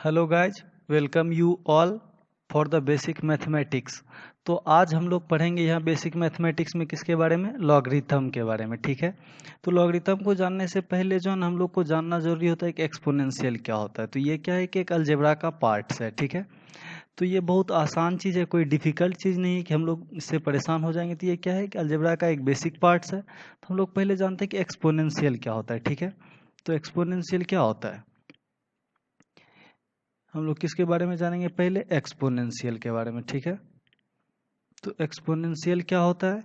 Hello guys, welcome you all for the basic mathematics. तो आज हम लोग पढ़ेंगे यहाँ बेसिक मैथमेटिक्स में किसके बारे में, लॉगरिथम के बारे में। ठीक है, तो लॉगरिथम को जानने से पहले जो है ना हम लोग को जानना जरूरी होता है कि एक्सपोनेंशियल क्या होता है। तो ये क्या है कि एक अलजेब्रा का पार्ट्स है। ठीक है, तो ये बहुत आसान चीज़ है, कोई डिफिकल्ट चीज़ नहीं है कि हम लोग इससे परेशान हो जाएंगे। तो ये क्या है कि अलजेब्रा का एक बेसिक पार्ट्स है। तो हम लोग पहले जानते हैं कि एक्सपोनेंशियल क्या होता है। ठीक है, तो एक्सपोनेंशियल क्या होता है, हम लोग किसके बारे में जानेंगे, पहले एक्सपोनेंशियल के बारे में। ठीक है, तो एक्सपोनेंशियल क्या होता है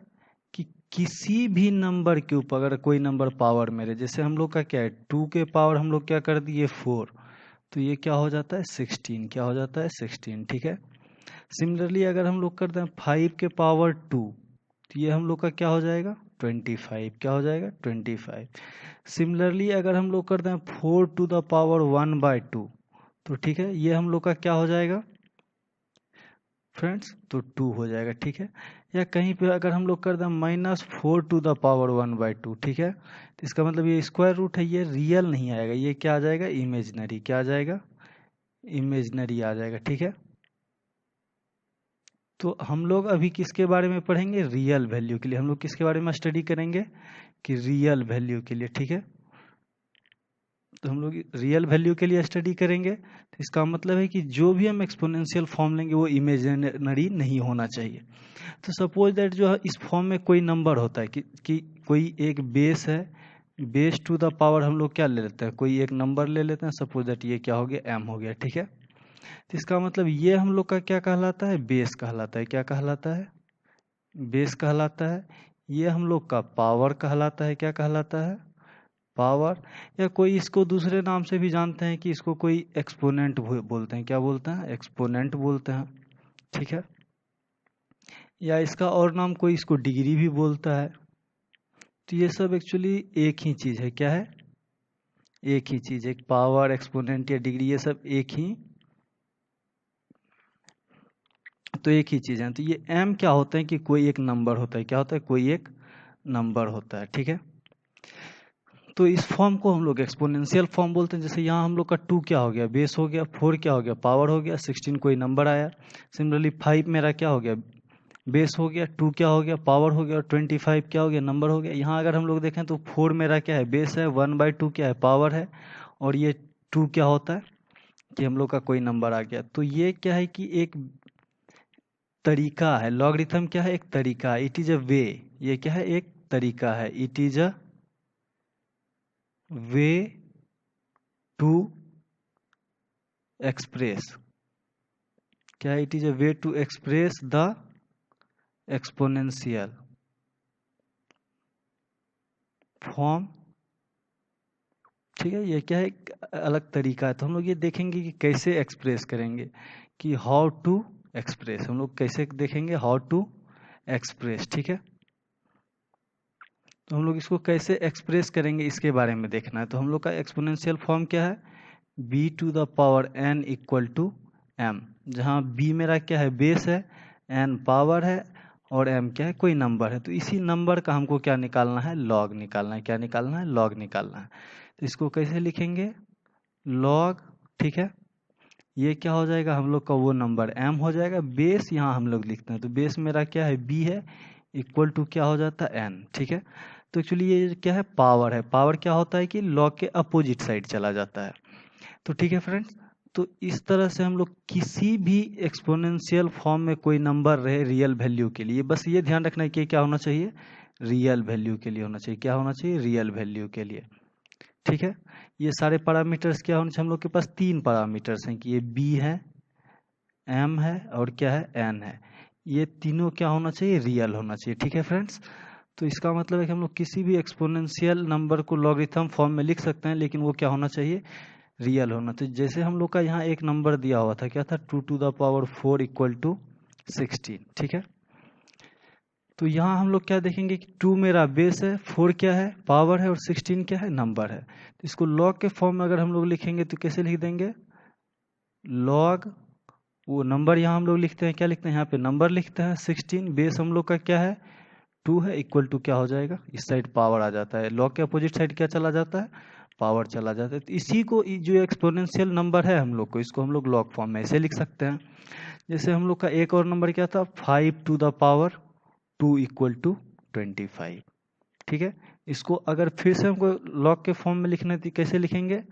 कि किसी भी नंबर के ऊपर अगर कोई नंबर पावर में रहे, जैसे हम लोग का क्या है 2 के पावर हम लोग क्या कर दिए 4, तो ये क्या हो जाता है 16, क्या हो जाता है 16। ठीक है, सिमिलरली अगर हम लोग करते हैं 5 के पावर 2, तो ये हम लोग का क्या हो जाएगा 25, क्या हो जाएगा 25। सिमिलरली अगर हम लोग करते हैं 4 टू द पावर 1/2, तो ठीक है ये हम लोग का क्या हो जाएगा फ्रेंड्स, तो 2 हो जाएगा। ठीक है, या कहीं पे अगर हम लोग कर दें -4 टू द पावर 1/2, ठीक है, तो इसका मतलब ये स्क्वायर रूट है, ये रियल नहीं आएगा, ये क्या आ जाएगा इमेजिनरी, क्या आ जाएगा इमेजिनरी आ जाएगा। ठीक है, तो हम लोग अभी किसके बारे में पढ़ेंगे, रियल वैल्यू के लिए। हम लोग किसके बारे में स्टडी करेंगे कि रियल वैल्यू के लिए। ठीक है, तो हम लोग रियल वैल्यू के लिए स्टडी करेंगे, तो इसका मतलब है कि जो भी हम एक्सपोनेंशियल फॉर्म लेंगे वो इमेजिनरी नहीं होना चाहिए। तो सपोज दैट जो है इस फॉर्म में कोई नंबर होता है कि कोई एक बेस है, बेस टू द पावर हम लोग क्या ले लेते हैं, कोई एक नंबर ले लेते हैं, सपोज दैट ये क्या हो गया m हो गया। ठीक है, तो इसका मतलब ये हम लोग का क्या कहलाता है, बेस कहलाता है। क्या कहलाता है, बेस कहलाता है। ये हम लोग का पावर कहलाता है, क्या कहलाता है पावर। या कोई इसको दूसरे नाम से भी जानते हैं कि इसको कोई एक्सपोनेंट बोलते हैं, क्या बोलते हैं एक्सपोनेंट बोलते हैं। ठीक है, या इसका और नाम कोई इसको डिग्री भी बोलता है। तो ये सब एक्चुअली एक ही चीज है, क्या है एक ही चीज है, पावर एक्सपोनेंट या डिग्री ये सब एक ही, तो एक ही चीज है। तो ये m क्या होता है कि कोई एक नंबर होता है, क्या होता है कोई एक नंबर होता है। ठीक है, तो इस फॉर्म को हम लोग एक्सपोनेंशियल फॉर्म बोलते हैं। जैसे यहाँ हम लोग का 2 क्या हो गया बेस हो गया, 4 क्या हो गया पावर हो गया, 16 कोई नंबर आया। सिमिलरली 5 मेरा क्या हो गया बेस हो गया, 2 क्या हो गया पावर हो गया, और 25 क्या हो गया नंबर हो गया। यहाँ अगर हम लोग देखें तो 4 मेरा क्या है बेस है, 1/2 क्या है पावर है, और ये 2 क्या होता है कि हम लोग का कोई नंबर आ गया। तो ये क्या है कि एक तरीका है, लॉगरिथम क्या है एक तरीका है, इट इज अ वे। ये क्या है एक तरीका है, it is a way to express, क्या है it is a way to express the exponential form. ठीक है, ये क्या है एक अलग तरीका है। तो हम लोग ये देखेंगे कि कैसे एक्सप्रेस करेंगे, कि हाउ टू एक्सप्रेस, हम लोग कैसे देखेंगे हाउ टू एक्सप्रेस। ठीक है, तो हम लोग इसको कैसे एक्सप्रेस करेंगे इसके बारे में देखना है। तो हम लोग का एक्सपोनेंशियल फॉर्म क्या है, b to the power n equal to m, जहाँ b मेरा क्या है बेस है, n पावर है, और m क्या है कोई नंबर है। तो इसी नंबर का हमको क्या निकालना है, लॉग निकालना है। क्या निकालना है, लॉग निकालना है। तो इसको कैसे लिखेंगे, लॉग। ठीक है, ये क्या हो जाएगा हम लोग का वो नंबर m हो जाएगा, बेस यहाँ हम लोग लिखते हैं, तो बेस मेरा क्या है b है, इक्वल टू क्या हो जाता है n। ठीक है, तो एक्चुअली ये क्या है पावर है, पावर क्या होता है कि लॉग के अपोजिट साइड चला जाता है। तो ठीक है फ्रेंड्स, तो इस तरह से हम लोग किसी भी एक्सपोनेंशियल फॉर्म में कोई नंबर रहे रियल वैल्यू के लिए, बस ये ध्यान रखना है कि क्या होना चाहिए, रियल वैल्यू के लिए होना चाहिए। क्या होना चाहिए, रियल वैल्यू के लिए। ठीक है, ये सारे पैरामीटर्स क्या होने चाहिए, हम लोग के पास 3 पैरामीटर्स हैं कि ये b है, m है, और क्या है n है। ये तीनों क्या होना चाहिए, रियल होना चाहिए। ठीक है फ्रेंड्स, तो इसका मतलब है कि हम लोग किसी भी एक्सपोनेंशियल नंबर को लॉगरिथम फॉर्म में लिख सकते हैं, लेकिन वो क्या होना चाहिए, रियल होना। तो जैसे हम लोग का यहाँ एक नंबर दिया हुआ था, क्या था 2 to the power 4 equal to 16। ठीक है, तो यहाँ हम लोग क्या देखेंगे कि 2 मेरा बेस है, 4 क्या है पावर है, और 16 क्या है नंबर है। तो इसको लॉग के फॉर्म में अगर हम लोग लिखेंगे तो कैसे लिख देंगे, लॉग वो नंबर यहाँ हम लोग लिखते हैं, क्या लिखते हैं यहाँ पे नंबर लिखते हैं, 16 बेस हम लोग का क्या है 2 है, इक्वल टू क्या हो जाएगा इस साइड पावर आ जाता है, लॉग के अपोजिट साइड क्या चला जाता है पावर चला जाता है। तो इसी को जो एक्सपोनेंशियल नंबर है हम लोग को, इसको हम लोग लॉग फॉर्म में ऐसे लिख सकते हैं। जैसे हम लोग का एक और नंबर क्या था, 5 to the power 2 equal to 25। ठीक है, इसको अगर फिर से हमको लॉग के फॉर्म में लिखना है तो कैसे लिखेंगे,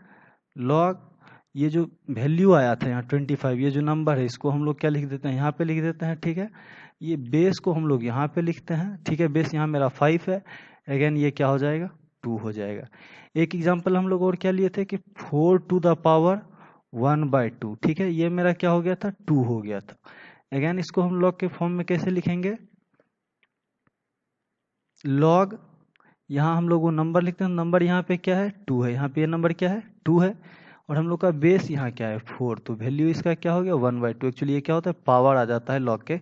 लॉग ये जो वैल्यू आया था यहाँ 25, ये जो नंबर है इसको हम लोग क्या लिख देते हैं, यहाँ पे लिख देते हैं। ठीक है, ये बेस को हम लोग यहाँ पे लिखते हैं। ठीक है, बेस यहाँ मेरा 5 है, अगेन ये क्या हो जाएगा, 2 हो जाएगा। एक एग्जांपल हम लोग और क्या लिए थे कि 4 टू द पावर 1/2। ठीक है, ये मेरा क्या हो गया था, 2 हो गया था। अगेन इसको हम लॉग के फॉर्म में कैसे लिखेंगे, लॉग यहाँ हम लोग वो नंबर लिखते हैं, नंबर यहाँ पे क्या है, 2 है, यहाँ पे ये नंबर क्या है, 2 है, और हम लोग का बेस यहाँ क्या है, 4, तो वैल्यू इसका क्या हो गया, 1/2। एक्चुअली ये क्या होता है, पावर आ जाता है लॉग के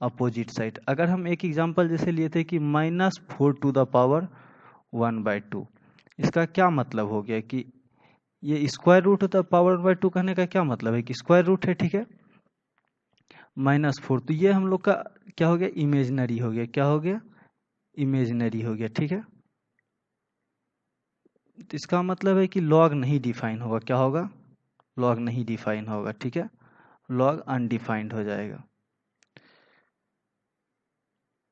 अपोजिट साइड। अगर हम एक एग्जांपल जैसे लिए थे कि -4 टू द पावर 1/2, इसका क्या मतलब हो गया कि ये स्क्वायर रूट होता है, पावर 1/2 कहने का क्या मतलब है कि स्क्वायर रूट है। ठीक है, -4, तो ये हम लोग का क्या हो गया, इमेजिनरी हो गया, क्या हो गया, इमेजिनरी हो गया। ठीक है, तो इसका मतलब है कि लॉग नहीं डिफाइन होगा, क्या होगा, लॉग नहीं डिफाइन होगा। ठीक है, लॉग अनडिफाइंड हो जाएगा।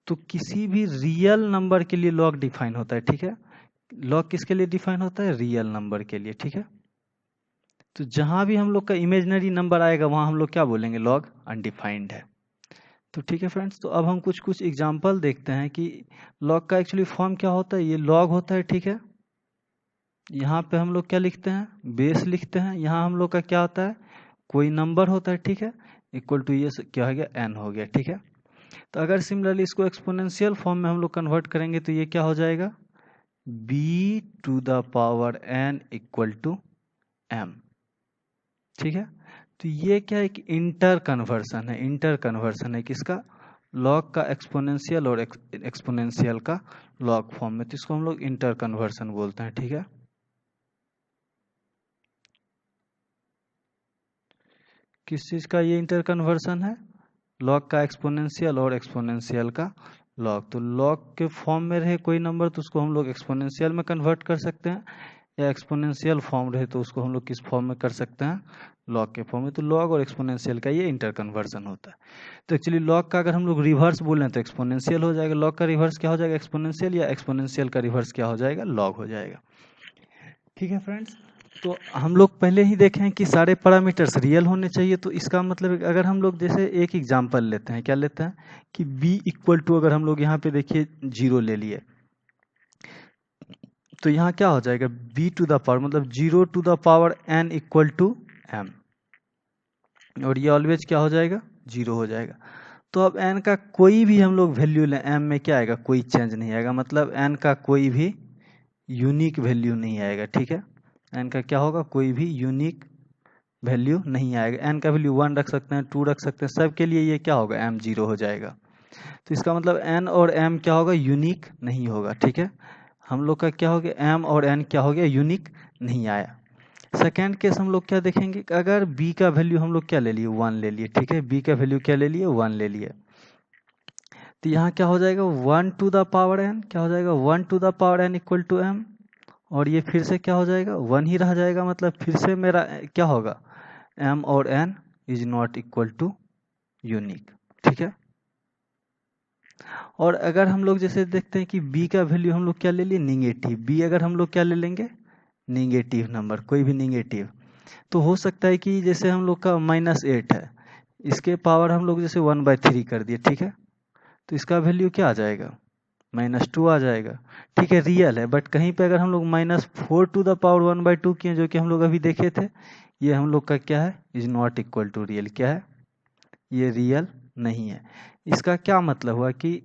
तो किसी भी रियल नंबर के लिए लॉग डिफाइन होता है। ठीक है, लॉग किसके लिए डिफाइन होता है, रियल नंबर के लिए। ठीक है, तो जहां भी हम लोग का इमेजिनरी नंबर आएगा वहां हम लोग क्या बोलेंगे, लॉग अनडिफाइंड है। तो ठीक है फ्रेंड्स, तो अब हम कुछ एग्जांपल देखते हैं कि लॉग का एक्चुअली फॉर्म क्या होता है, ये लॉग होता है। ठीक है, यहाँ पे हम लोग क्या लिखते हैं, बेस लिखते हैं, यहाँ हम लोग का क्या होता है, कोई नंबर होता है। ठीक है, इक्वल टू ये क्या हो गया, एन हो गया। ठीक है, तो अगर सिमिलरली इसको एक्सपोनेंशियल फॉर्म में हम लोग कन्वर्ट करेंगे तो ये क्या हो जाएगा, b to the power n equal to m। ठीक है, तो ये क्या है कि इंटर कन्वर्सन है, इंटर कन्वर्सन है किसका, लॉग का एक्सपोनेंशियल और एक्सपोनेंशियल का लॉग फॉर्म में, तो इसको हम लोग इंटर कन्वर्सन बोलते हैं। ठीक है, किस चीज का ये इंटर कन्वर्सन है, लॉग का एक्सपोनेंशियल और एक्सपोनेंशियल का लॉग। तो लॉग के फॉर्म में रहे कोई नंबर तो उसको हम लोग एक्सपोनेंशियल में कन्वर्ट कर सकते हैं, या एक्सपोनेंशियल फॉर्म रहे तो उसको हम लोग किस फॉर्म में कर सकते हैं, लॉग के फॉर्म में। तो लॉग और एक्सपोनेंशियल का ये इंटर कन्वर्सन होता है। तो एक्चुअली लॉग का अगर हम लोग रिवर्स बोलें तो एक्सपोनेंशियल हो जाएगा, लॉग का रिवर्स क्या हो जाएगा, एक्सपोनेंशियल, या एक्सपोनेंशियल का रिवर्स क्या हो जाएगा, लॉग हो जाएगा। ठीक है फ्रेंड्स, तो हम लोग पहले ही देखें कि सारे पैरामीटर्स रियल होने चाहिए। तो इसका मतलब अगर हम लोग जैसे एक एग्जांपल लेते हैं, क्या लेते हैं कि b इक्वल टू, अगर हम लोग यहाँ पे देखिए 0 ले लिए तो यहाँ क्या हो जाएगा, b टू द पावर मतलब 0 to the power n equal to m, और ये ऑलवेज क्या हो जाएगा, 0 हो जाएगा। तो अब n का कोई भी हम लोग वैल्यू लें, m में क्या आएगा, कोई चेंज नहीं आएगा, मतलब n का कोई भी यूनिक वैल्यू नहीं आएगा। ठीक है, n का क्या होगा, कोई भी यूनिक वैल्यू नहीं आएगा। n का वैल्यू 1 रख सकते हैं, 2 रख सकते हैं, सब के लिए ये क्या होगा, m 0 हो जाएगा। तो इसका मतलब n और m क्या होगा, यूनिक नहीं होगा। ठीक है, हम लोग का क्या हो गया, m और n क्या हो गया, यूनिक नहीं आया। सेकेंड केस हम लोग क्या देखेंगे, अगर b का वैल्यू हम लोग क्या ले लिए, 1 ले लिए। ठीक है, b का वैल्यू क्या ले लिए, 1 ले लिए। तो यहाँ क्या हो जाएगा, 1 टू द पावर n, क्या हो जाएगा, 1 to the power n equal to m, और ये फिर से क्या हो जाएगा, 1 ही रह जाएगा, मतलब फिर से मेरा क्या होगा, m और n is not equal to unique. ठीक है, और अगर हम लोग जैसे देखते हैं कि b का वैल्यू हम लोग क्या ले लिए, निगेटिव, b अगर हम लोग क्या ले लेंगे, निगेटिव नंबर, कोई भी निगेटिव, तो हो सकता है कि जैसे हम लोग का -8 है, इसके पावर हम लोग जैसे 1/3 कर दिए। ठीक है, तो इसका वैल्यू क्या आ जाएगा, -2 आ जाएगा। ठीक है, रियल है, बट कहीं पे अगर हम लोग -4 टू द पावर 1/2 किए, जो कि हम लोग अभी देखे थे, ये हम लोग का क्या है, is not equal to real, क्या है, ये रियल नहीं है। इसका क्या मतलब हुआ कि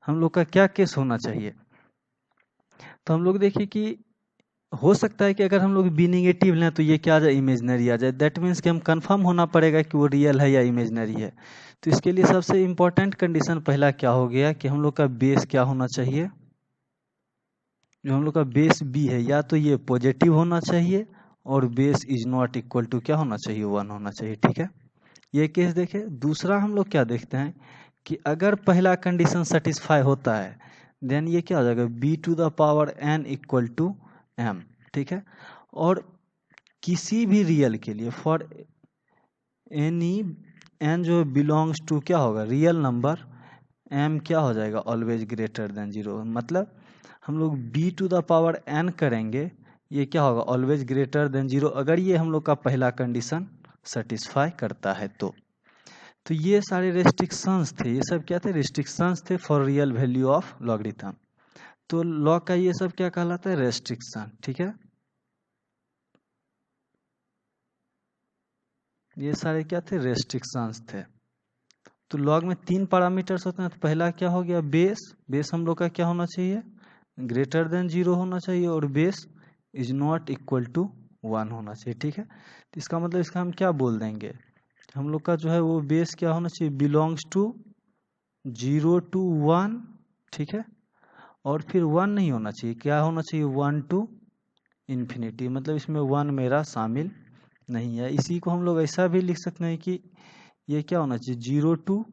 हम लोग का क्या केस होना चाहिए, तो हम लोग देखिए कि हो सकता है कि अगर हम लोग बी निगेटिव लें तो ये क्या आ जाए, इमेजनरी आ जाए। दैट मीन्स कि हम कंफर्म होना पड़ेगा कि वो रियल है या इमेजनरी है। तो इसके लिए सबसे इम्पोर्टेंट कंडीशन पहला क्या हो गया कि हम लोग का बेस क्या होना चाहिए, जो हम लोग का बेस बी है, या तो ये पॉजिटिव होना चाहिए और base is not equal to क्या होना चाहिए, 1 होना चाहिए। ठीक है, ये केस देखे। दूसरा हम लोग क्या देखते हैं कि अगर पहला कंडीशन सेटिस्फाई होता है देन ये क्या हो जाएगा, b to the power n equal to m। ठीक है, और किसी भी रियल के लिए फॉर एनी एन जो बिलोंग्स टू क्या होगा रियल नंबर, एम क्या हो जाएगा ऑलवेज ग्रेटर देन 0। मतलब हम लोग b to the power n करेंगे, ये क्या होगा ऑलवेज ग्रेटर देन 0, अगर ये हम लोग का पहला कंडीशन सेटिस्फाई करता है तो ये सारे रेस्ट्रिक्शंस थे, ये सब क्या थे रेस्ट्रिक्शंस थे for real value of logarithm. तो लॉग का ये सब क्या कहलाता है रेस्ट्रिक्शन, ठीक है। ये सारे क्या थे रेस्ट्रिक्शंस थे। तो लॉग में 3 पैरामीटर्स होते हैं। तो पहला क्या हो गया बेस हम लोग का क्या होना चाहिए ग्रेटर देन 0 होना चाहिए, और base is not equal to 1 होना चाहिए, ठीक है। तो इसका मतलब इसका हम क्या बोल देंगे, हम लोग का जो है वो बेस क्या होना चाहिए बिलोंग्स टू 0 to 1, ठीक है। और फिर 1 नहीं होना चाहिए, क्या होना चाहिए 1 to इन्फिनिटी, मतलब इसमें 1 मेरा शामिल नहीं है। इसी को हम लोग ऐसा भी लिख सकते हैं कि ये क्या होना चाहिए 0 to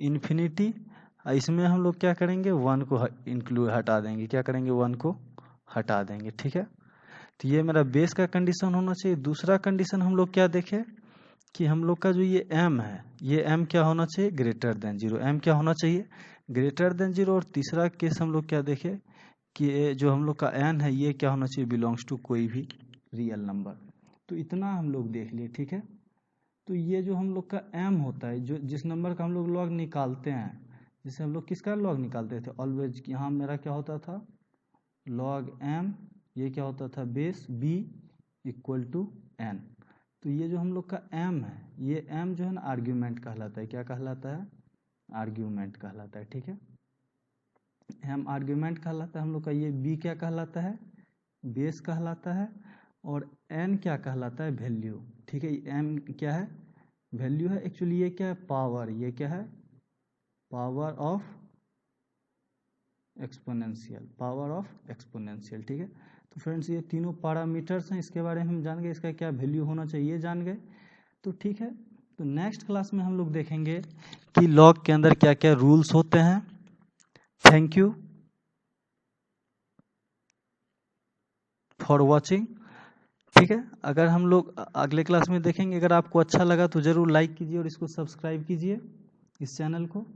इन्फिनिटी, इसमें हम लोग क्या करेंगे 1 को इंक्लूड हटा देंगे, क्या करेंगे 1 को हटा देंगे, ठीक है। तो ये मेरा बेस का कंडीशन होना चाहिए। दूसरा कंडीशन हम लोग क्या देखें कि हम लोग का जो ये m है, ये m क्या होना चाहिए ग्रेटर देन 0, m क्या होना चाहिए ग्रेटर देन 0। और तीसरा केस हम लोग क्या देखें कि ये जो हम लोग का n है ये क्या होना चाहिए बिलोंग्स टू कोई भी रियल नंबर। तो इतना हम लोग देख लिए, ठीक है। तो ये जो हम लोग का m होता है, जो जिस नंबर का हम लोग लॉग निकालते हैं, जैसे हम लोग किसका लॉग निकालते थे ऑलवेज, यहाँ मेरा क्या होता था लॉग m, ये क्या होता था base b equal to n। तो ये जो हम लोग का m है, ये m जो है ना आर्ग्यूमेंट कहलाता है, क्या कहलाता है आर्ग्यूमेंट कहलाता है, ठीक है। m आर्ग्यूमेंट कहलाता है हम लोग का, ये b क्या कहलाता है बेस कहलाता है, और n क्या कहलाता है वैल्यू, ठीक है। m क्या है वैल्यू है, एक्चुअली ये क्या है पावर, ये क्या है power of exponential, power of exponential, ठीक है। तो फ्रेंड्स ये तीनों पैरामीटर्स हैं, इसके बारे में हम जान गए, इसका क्या वैल्यू होना चाहिए जान गए, तो ठीक है। तो नेक्स्ट क्लास में हम लोग देखेंगे कि लॉग के अंदर क्या क्या रूल्स होते हैं। थैंक यू फॉर वॉचिंग, ठीक है। अगर हम लोग अगले क्लास में देखेंगे, अगर आपको अच्छा लगा तो जरूर लाइक कीजिए और इसको सब्सक्राइब कीजिए इस चैनल को।